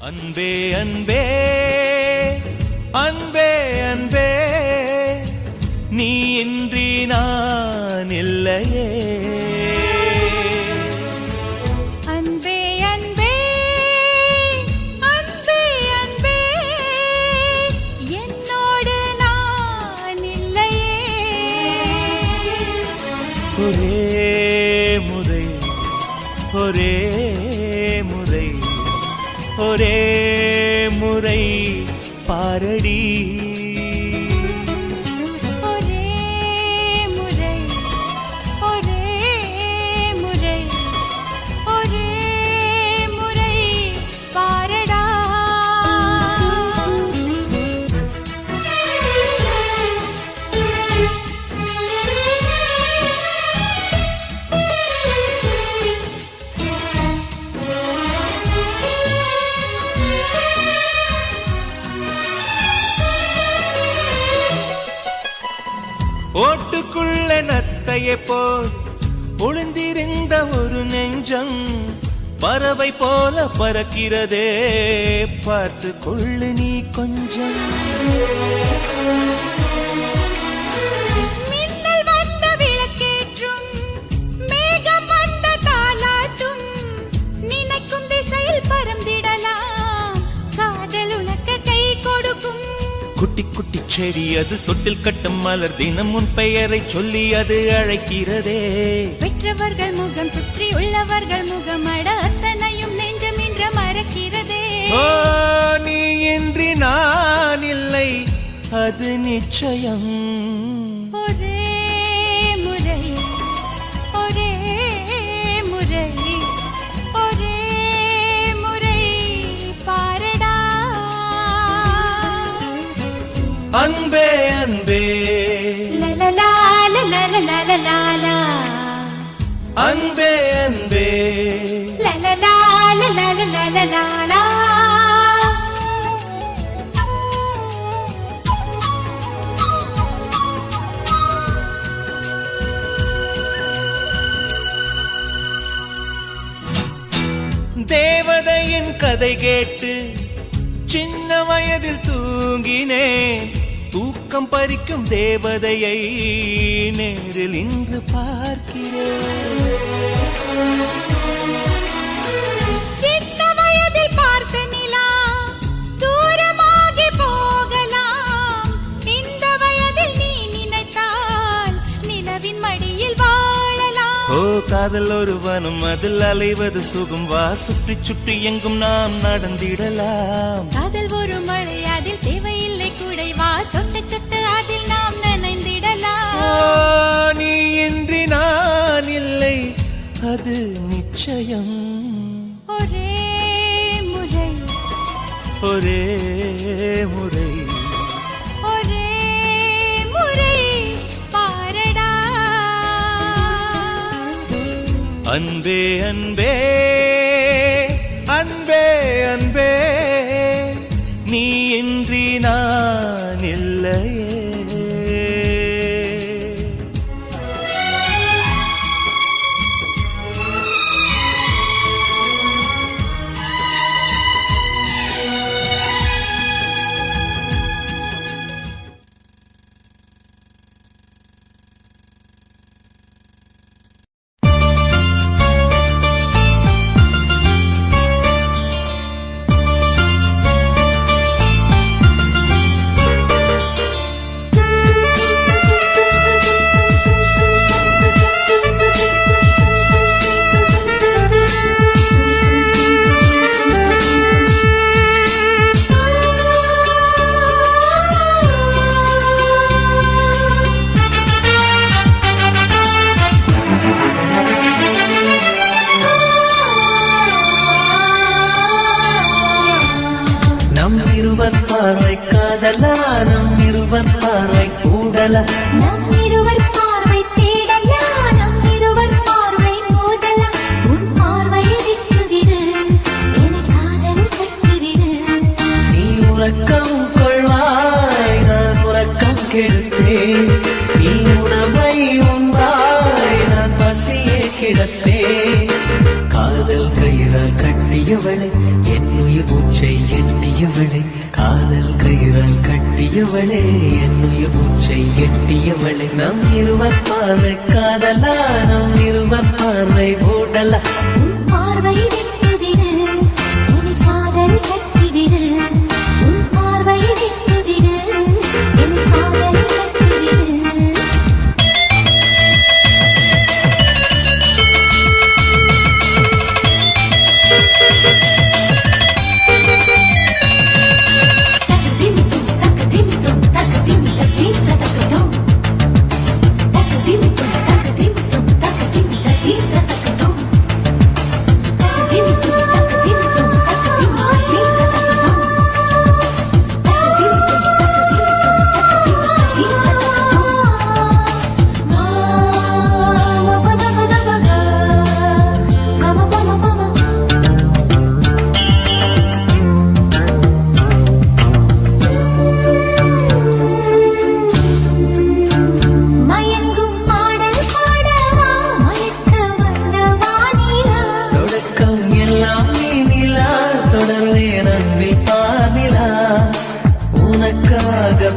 அன்பே அன்பே அன்பே அன்பே நீ இன்றி நான் இல்லையே. அன்பே அன்பே அன்பே அன்பே என்னோடு நான் இல்லையே. ஒரே முறை ஒரே முறை ஒரே முறை பாரடி. ஒரே முறை ஒரே முறை ஒரே முறை பாரடா. ஓட்டுக்குள்ள நத்தையை போல் ஒளிந்திருந்த ஒரு நெஞ்சம் பறவை போல பறக்கிறதே, பார்த்து கொள்ளு நீ கொஞ்சம். மின்னல் வந்த விளக்கேற்றும் மேகம் வந்த தாலாட்டும் நினைக்கும் திசையில் பறந்திடலாம், காதல் உனக்கு கை கொடுக்கும். குட்டி குட்டி செடி அது தொட்டில் கட்டும் மலர் தினம் உன் பெயரை சொல்லி அது அழைக்கிறதே. பெற்றவர்கள் முகம் சுற்றி உள்ளவர்கள் முகம் அட அத்தனையும் நெஞ்சம் என்ற மறக்கிறதே. ஓ நீ இன்றி நான் இல்லை அது நிச்சயம். ஒரே முறை ஒரே முறை ஒரே முறை பாரடா. அன்பே அன்பே லலலா லலலா லலலா அன்பே அன்பே லலலா லலலா லலலா. தேவதையின் கதை கேட்டு சின்ன வயதில் தூங்கினேன், தூக்கம் பறிக்கும் தேவதையை நேரில் இன்று பார்க்கிறேன். சின்ன வயதில் பார்த்த நிலா தூரமாகி போகலாம், இந்த வயதில் நீ நினைத்தால் நிலவின் மடியில் வாழலாம். ஓ காதல் ஒரு வனம் அதில் அலைவது சுகம், வா சுற்றி சுற்றி எங்கும் நாம் நடந்திடலாம். காதல் ஒரு மழை அதில் தேவையில்லை குடை, வா சொட்ட சொட்ட அதில் நாம் நனைந்திடலாம். ஓ நீ இன்றி நான் இல்லை அது நிச்சயம். ஒரே முறை ஒரே முறை ஒரே முறை பாரடா. அன்பே அன்பே அன்பே அன்பே நீ இன்றி நான் இல்லையே. நம் இருவர் பார்வை கூடல, நம் இருவர் பார்வை தேடல, நம் இருவர் பார்வை மோதல. உன் பார்வையை விட்டுவிடு, என காதல் கட்டுவிடு. நீ உறக்கம் கொள்வாய், நான் உறக்கம் கெடுத்தேன். நீ உணவை உண்டாய், நான் பசியே கிடப்பேன். காதல் கயிறால் கட்டியவளை என் உயிர் என்னுயிர் மூச்சை எட்டியவளே காதல் கயிறால் கட்டியவளே என்னுயிர் மூச்சை எட்டியவளே நம் இருவர் பார்வை காதலா நம் இருவர் பார்வை மூடலா உன் பார்வை விட்டுவிடு என் காதல் கட்டிவிடு உன் பார்வை விட்டுவிடு என் காதல் கட்டிவிடு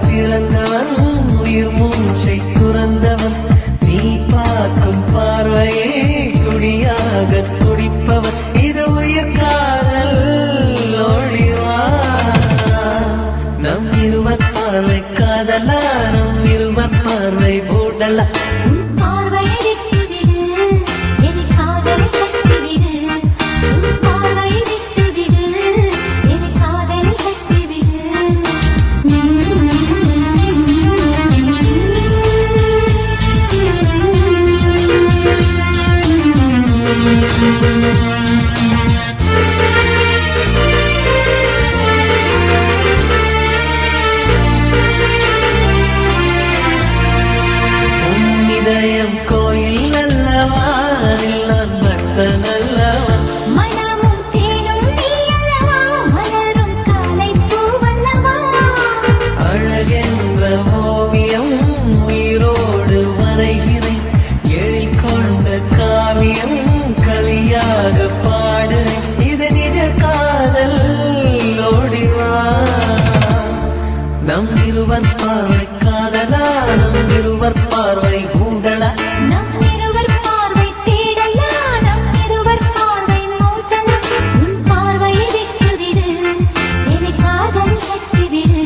பிறந்தவன் உயிர் மூச்சை துறந்தவன் நீ பார்க்கும் பார்வையே துடியாக துடிப்பவன் இது உயிர் காதல் ஒளிவா நம் இருவர் பார்வை காதலா நம் இருவர் பார்வை மூடலா உன் பார்வை விட்டுவிடு என் காதல் கட்டிவிடு உன் பார்வை விட்டுவிடு என் காதல் கட்டிவிடு இதயம் கோயில் அல்லவா நான் பக்தன் அல்லவா மனமும் தேனும் நீ அல்லவா மலரும் காலை பூவல்லவா அழகென்ற ஓவியம் உயிரோடு வரைகிறேன் எழிற்கொண்ட காவியம் கலியாக பாடுறேன் இது நிஜ காதல் ஓடிவா நம் இருவர் பார்வை காதலா நம் இருவர் பார்வை மூடலா நம் இருவர் பார்வை தேடலா நம் இருவர் பார்வை மூடலா உன் பார்வையை விட்டுவிடு என் காதல் கட்டிவிடு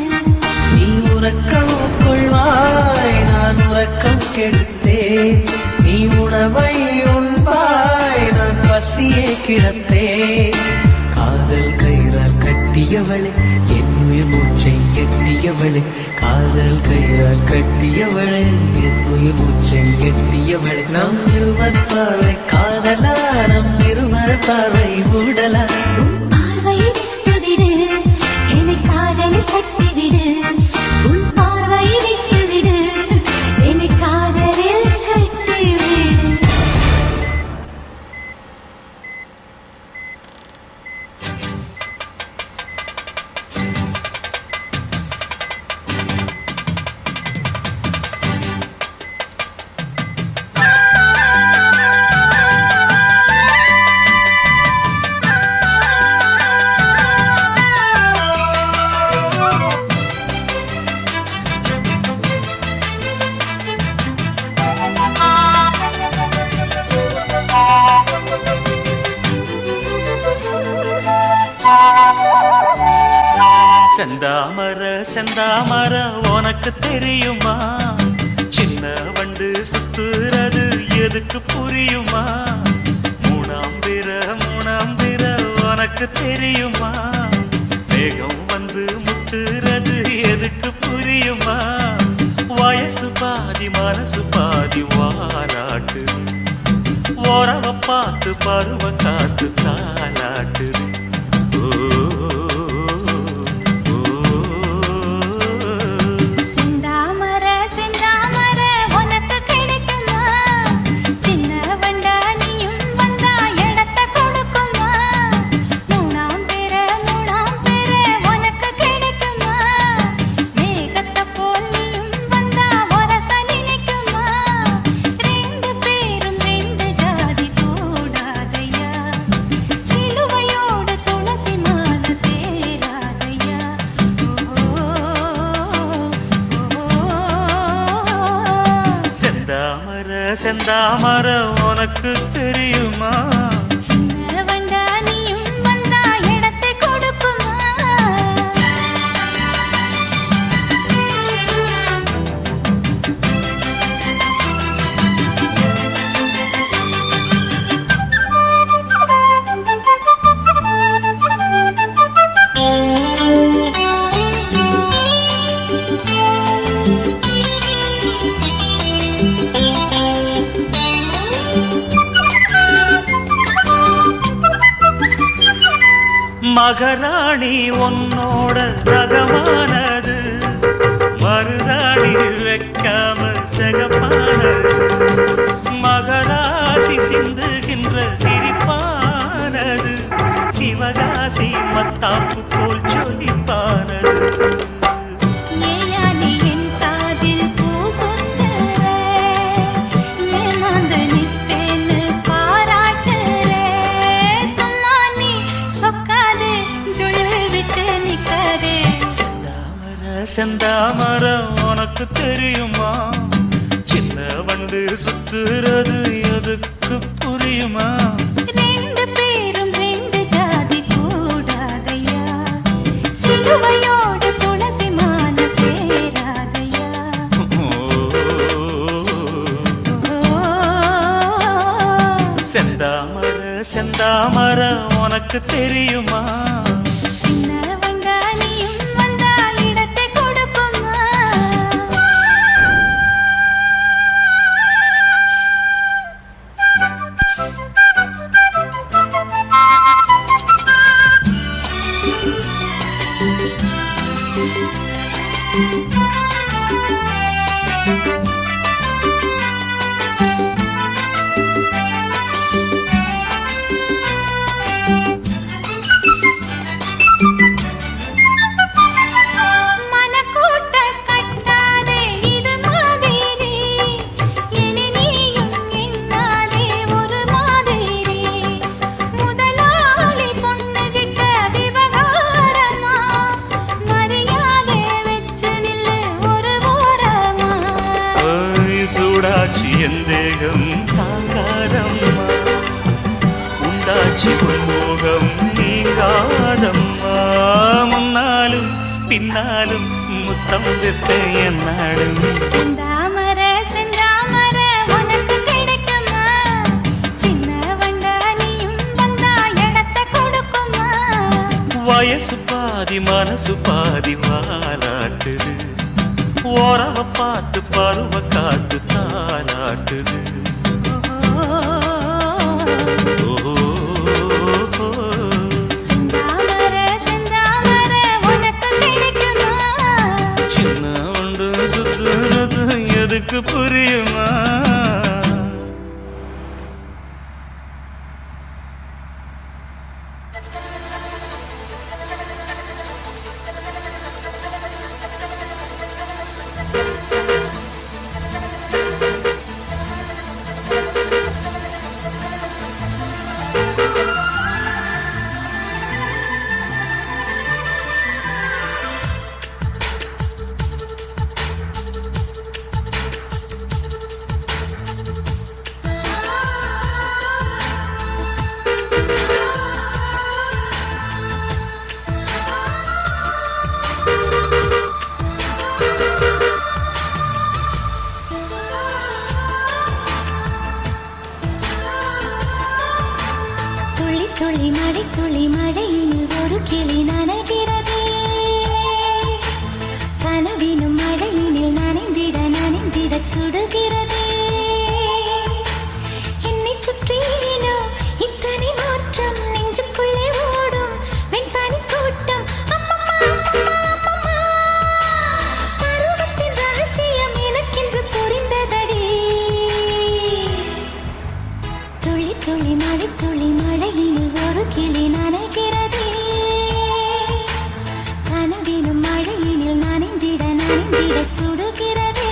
நீ உறக்கம் கொள்வாய் நான் உறக்கம் கெடுத்தேன் நீ உணவை உண்பாய் நான் பசியை கிடப்பேன் காதல் கயிறால் கட்டியவளே என்னுயிர் மூச்சை எட்டியவளே காதல் கயிறால் கட்டியவளே என்னுயிர் மூச்சை எட்டியவளே நம் இருவர் பார்வை காதலா நம் இருவர் பார்வை மூடலா உன் பார்வையை விட்டுவிடு என் காதல் கட்டிவிடு உன் பார்வையை விட்டுவிடு என் காதலில் கட்டிவிடு செந்தாமர செந்தாமர உனக்கு தெரியுமா சின்ன வண்டு சுத்துறது எதுக்கு புரியுமா மூணாம் பிற உனக்கு தெரியுமா மேகம் வந்து முத்துறது எதுக்கு புரியுமா வயசு பாதி மனசு பாதி வாராட்டு ஓரவ பார்த்து பருவ காத்து தாலாட்டு செந்தாமர செந்தாமர உனக்கு கிடைக்குமா சின்ன வண்டா நீயும் வந்தா இடத்த கொடுக்குமா மூணாம் பேர உனக்கு கிடைக்குமா மேகத்தை போல் நீயும் வந்தா வரச நினைக்குமா ரெண்டு பேரும் ரெண்டு ஜாதி கூடாதையா சிலுவையோடு செந்தாமர உனக்கு தெரியுமா? சின்ன வண்டா நீயும் வந்தா இடத்தை கொடுக்குமா? மகராணி உன்னோட ரகமானது, மருதாணி வைக்காம சகப்பானது, மகராசி சிந்துகின்ற சிரிப்பானது, சிவகாசி மத்தாப்பு போல் ஜொலிப்பானது. ஏயானி என் காதில் பூ சொன்னற, ஏமாந்து நிப்பேன்னு பாராட்டுற. சும்மா நீ சொக்காதே, ஜொல்லு விட்டு நிக்காதே. செந்தாமர உனக்கு தெரியுமா? சின்ன வண்டு சுத்துறது எதுக்கு புரியுமா? ரெண்டு பேரும் ரெண்டு ஜாதி கூடாதையா, சிலுவையோடு துளசி மான சேராதையா. செந்தாமர செந்தாமர உனக்கு தெரியுமா? சின்ன வண்டா நீயும் வந்தா இடத்தை கொடுக்குமா? மனக்கூட்ட கட்டாதே இது மாதிரி, இனி நீயும் எண்ணாதே ஒரு மாதிரி. முதலாளி பொண்ணுகிட்ட விவகாரமா, மரியாதை வச்சு நில்லு ஒரு ஓரமா. சூடாச்சி எந்தேகம் தாங்காதம்மா, உண்டாச்சி உன்மோகம் நீங்காதம்மா. முன்னாலும் பின்னாலும் முத்தம் வைப்பேன் என்னாலும். செந்தாமர செந்தாமர உனக்கு கிடைக்குமா? சின்ன வண்டா நீயும் வந்தா இடத்தை கொடுக்குமா? வயசு பாதி மனசு பாதி வாலாட்டுது, ஓரவ பார்த்து பருவ காத்து தாலாட்டுது. செந்தாமர செந்தாமர உனக்கு கிடைக்குமா? சின்ன ஒன்று சுத்துறது எதுக்கு புரியுமா? துளி துளி மழை துளி மழையில் ஒரு கிளி நனைகிறதே, கனவினும் மழையினில் நனைந்திட நனைந்திட சுடுகிறதே. என்னை சுற்றினோ இத்தனை மாற்றம், நெஞ்சுக்குள்ளே ஓடும் வெண்பனி கூட்டம். அம்மம்மா அம்மம்மா, பருவத்தின் ரகசியம் எனக்கென்று புரிந்ததடி. துளி துளி மழை துளி மழையினில் ஒரு கிளி நனைகிறதே, கனவினும் மழையினில் நனைந்திட நனைந்திட சுடுகிறதே.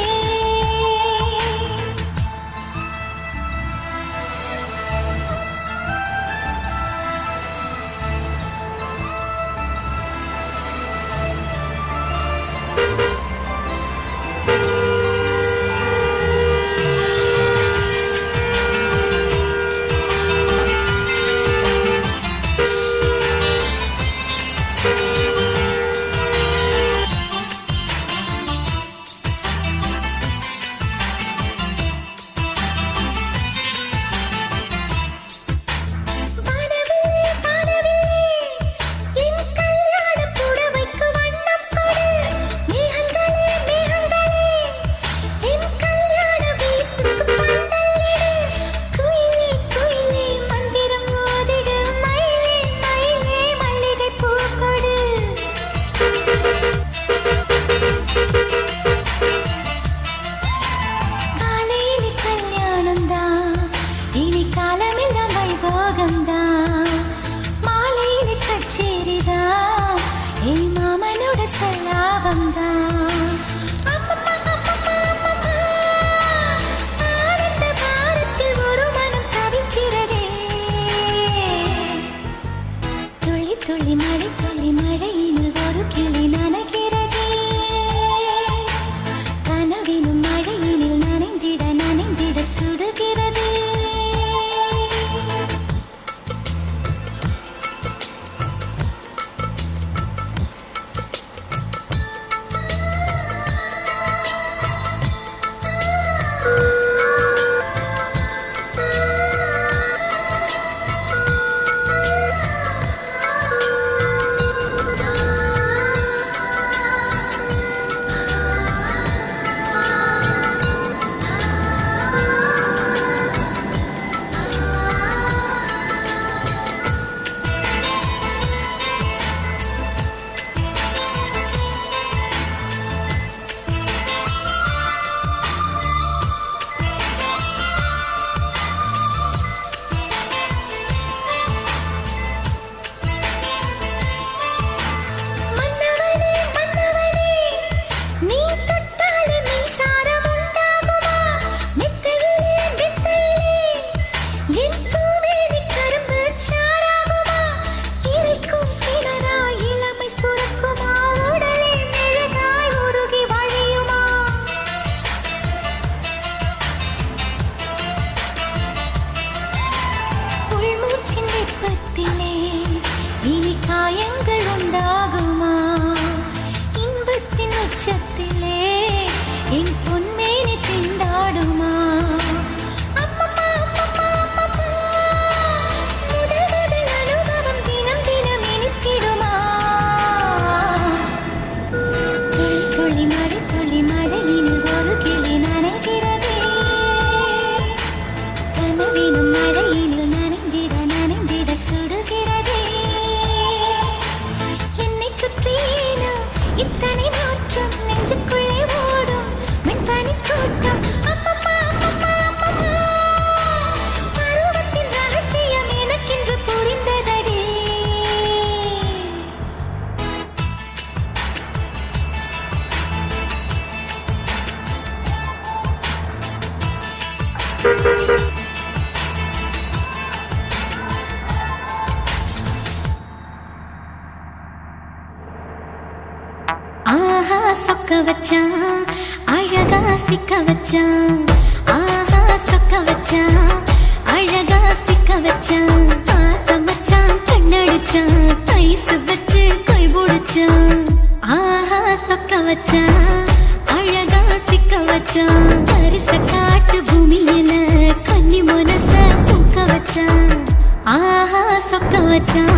சல்லாபம்தான். ஆனந்த பாரத்தில் ஒரு மனம் தவிக்கிறதே. துளி துளி மழை துளி மழையினில் ஒரு கிளி நனைகிறதே. கனவினும் மழையினில் நனைந்திட நனைந்திட சுடுகிறதே. இத்தனை மாற்றம் நெஞ்சுக்குள்ளே ஓடும் மண்பானி கூட்டம். பருவத்தின் ரகசியம் எனக்கென்று புரிந்ததடி. ஆஹா சொக்க வச்சான் அழகா சிக்க வச்சான். ஆஹா சொக்க வச்சான் அழகா சிக்க வச்சான். ஆசை மச்சான் கண்ணடிச்சான் ஐஸ் வச்சு கை பிடிச்சான். ஆஹா சொக்க வச்சான் அழகா சிக்க வச்சான். அரிச காட்டு பூமியில கன்னி மனச பூக்க வச்சான். ஆஹா சொக்க வச்சான்